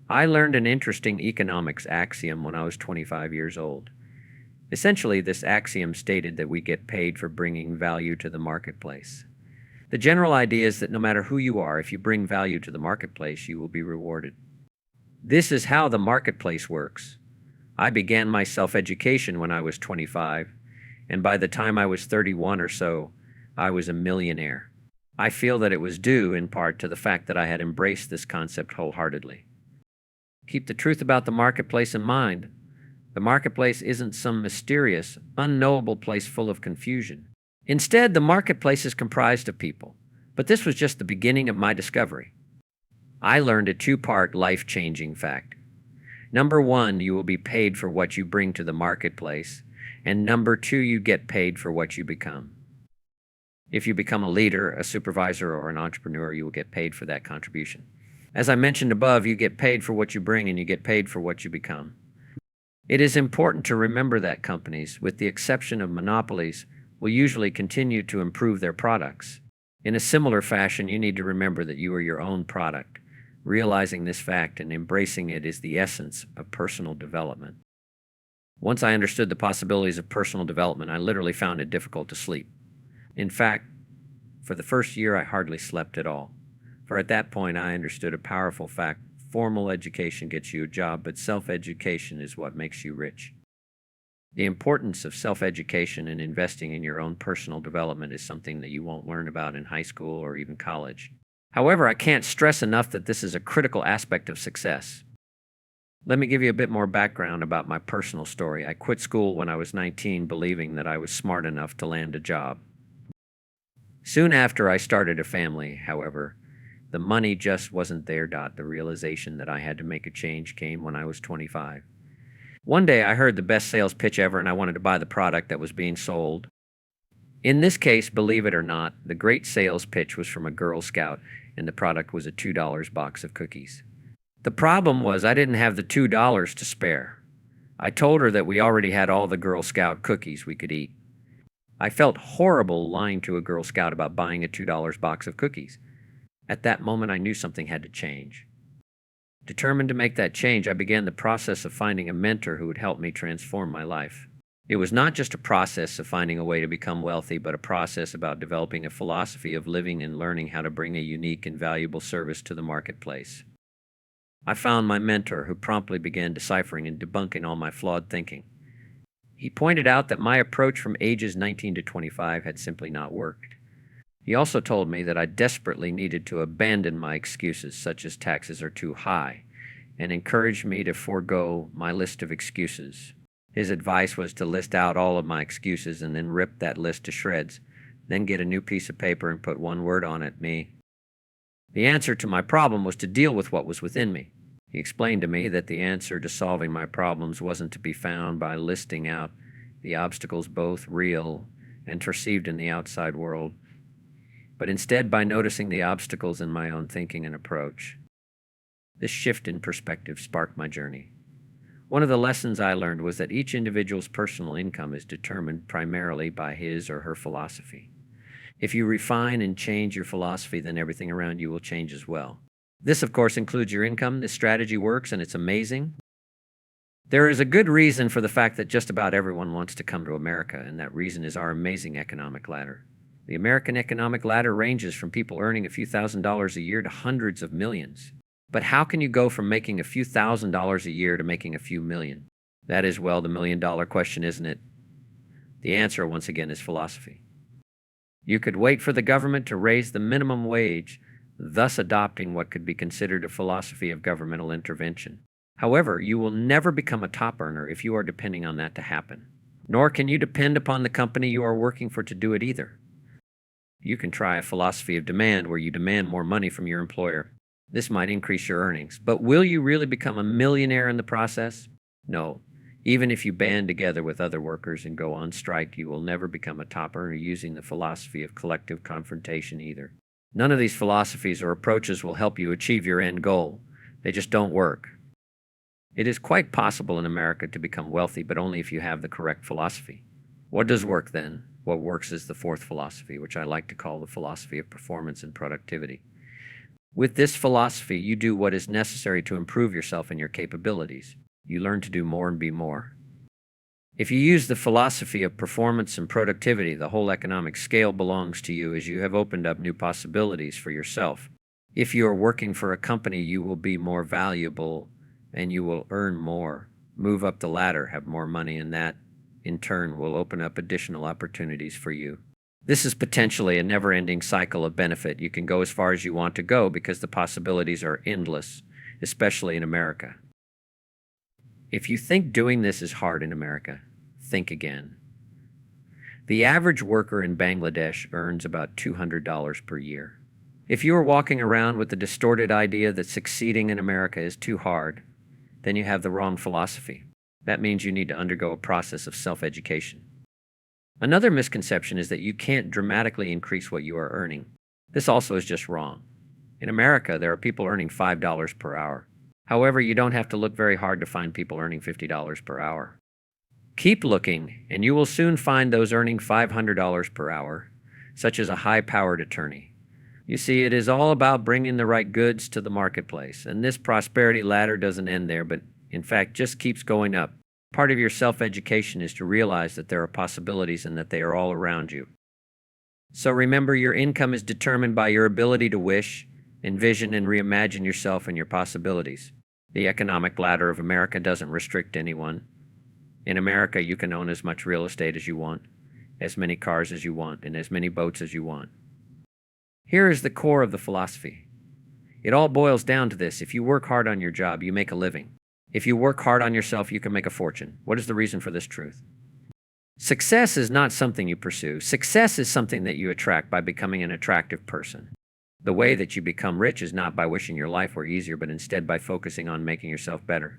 I learned an interesting economics axiom when I was 25 years old. Essentially, this axiom stated that we get paid for bringing value to the marketplace. The general idea is that no matter who you are, if you bring value to the marketplace, you will be rewarded. This is how the marketplace works. I began my self-education when I was 25, and by the time I was 31 or so, I was a millionaire. I feel that it was due, in part, to the fact that I had embraced this concept wholeheartedly. Keep the truth about the marketplace in mind. The marketplace isn't some mysterious, unknowable place full of confusion. Instead, the marketplace is comprised of people. But this was just the beginning of my discovery. I learned a two-part life-changing fact. Number one, you will be paid for what you bring to the marketplace. And number two, you get paid for what you become. If you become a leader, a supervisor, or an entrepreneur, you will get paid for that contribution. As I mentioned above, you get paid for what you bring and you get paid for what you become. It is important to remember that companies, with the exception of monopolies, will usually continue to improve their products. In a similar fashion, you need to remember that you are your own product. Realizing this fact and embracing it is the essence of personal development. Once I understood the possibilities of personal development, I literally found it difficult to sleep. In fact, for the first year, I hardly slept at all. For at that point, I understood a powerful fact. Formal education gets you a job, but self-education is what makes you rich. The importance of self-education and investing in your own personal development is something that you won't learn about in high school or even college. However, I can't stress enough that this is a critical aspect of success. Let me give you a bit more background about my personal story. I quit school when I was 19, believing that I was smart enough to land a job. Soon after I started a family, however, the money just wasn't there. The realization that I had to make a change came when I was 25. One day I heard the best sales pitch ever and I wanted to buy the product that was being sold. In this case, believe it or not, the great sales pitch was from a Girl Scout and the product was a $2 box of cookies. The problem was I didn't have the $2 to spare. I told her that we already had all the Girl Scout cookies we could eat. I felt horrible lying to a Girl Scout about buying a $2 box of cookies. At that moment, I knew something had to change. Determined to make that change, I began the process of finding a mentor who would help me transform my life. It was not just a process of finding a way to become wealthy, but a process about developing a philosophy of living and learning how to bring a unique and valuable service to the marketplace. I found my mentor, who promptly began deciphering and debunking all my flawed thinking. He pointed out that my approach from ages 19 to 25 had simply not worked. He also told me that I desperately needed to abandon my excuses, such as taxes are too high, and encouraged me to forego my list of excuses. His advice was to list out all of my excuses and then rip that list to shreds, then get a new piece of paper and put one word on it, me. The answer to my problem was to deal with what was within me. He explained to me that the answer to solving my problems wasn't to be found by listing out the obstacles, both real and perceived in the outside world, but instead by noticing the obstacles in my own thinking and approach. This shift in perspective sparked my journey. One of the lessons I learned was that each individual's personal income is determined primarily by his or her philosophy. If you refine and change your philosophy, then everything around you will change as well. This, of course, includes your income. This strategy works, and it's amazing. There is a good reason for the fact that just about everyone wants to come to America, and that reason is our amazing economic ladder. The American economic ladder ranges from people earning a few $1,000s a year to hundreds of millions. But how can you go from making a few $1,000s a year to making a few million? That is, well, the million-dollar question, isn't it? The answer, once again, is philosophy. You could wait for the government to raise the minimum wage, thus adopting what could be considered a philosophy of governmental intervention. However, you will never become a top earner if you are depending on that to happen. Nor can you depend upon the company you are working for to do it either. You can try a philosophy of demand where you demand more money from your employer. This might increase your earnings, but will you really become a millionaire in the process? No. Even if you band together with other workers and go on strike, you will never become a top earner using the philosophy of collective confrontation either. None of these philosophies or approaches will help you achieve your end goal. They just don't work. It is quite possible in America to become wealthy, but only if you have the correct philosophy. What does work then? What works is the fourth philosophy, which I like to call the philosophy of performance and productivity. With this philosophy, you do what is necessary to improve yourself and your capabilities. You learn to do more and be more. If you use the philosophy of performance and productivity, the whole economic scale belongs to you as you have opened up new possibilities for yourself. If you are working for a company, you will be more valuable and you will earn more, move up the ladder, have more money, and that, in turn, will open up additional opportunities for you. This is potentially a never-ending cycle of benefit. You can go as far as you want to go because the possibilities are endless, especially in America. If you think doing this is hard in America, think again. The average worker in Bangladesh earns about $200 per year. If you are walking around with the distorted idea that succeeding in America is too hard, then you have the wrong philosophy. That means you need to undergo a process of self-education. Another misconception is that you can't dramatically increase what you are earning. This also is just wrong. In America, there are people earning $5 per hour. However, you don't have to look very hard to find people earning $50 per hour. Keep looking, and you will soon find those earning $500 per hour, such as a high-powered attorney. You see, it is all about bringing the right goods to the marketplace, and this prosperity ladder doesn't end there, but in fact just keeps going up. Part of your self-education is to realize that there are possibilities and that they are all around you. So remember, your income is determined by your ability to wish, envision, and reimagine yourself and your possibilities. The economic ladder of America doesn't restrict anyone. In America, you can own as much real estate as you want, as many cars as you want, and as many boats as you want. Here is the core of the philosophy. It all boils down to this: if you work hard on your job, you make a living. If you work hard on yourself, you can make a fortune. What is the reason for this truth? Success is not something you pursue. Success is something that you attract by becoming an attractive person. The way that you become rich is not by wishing your life were easier, but instead by focusing on making yourself better.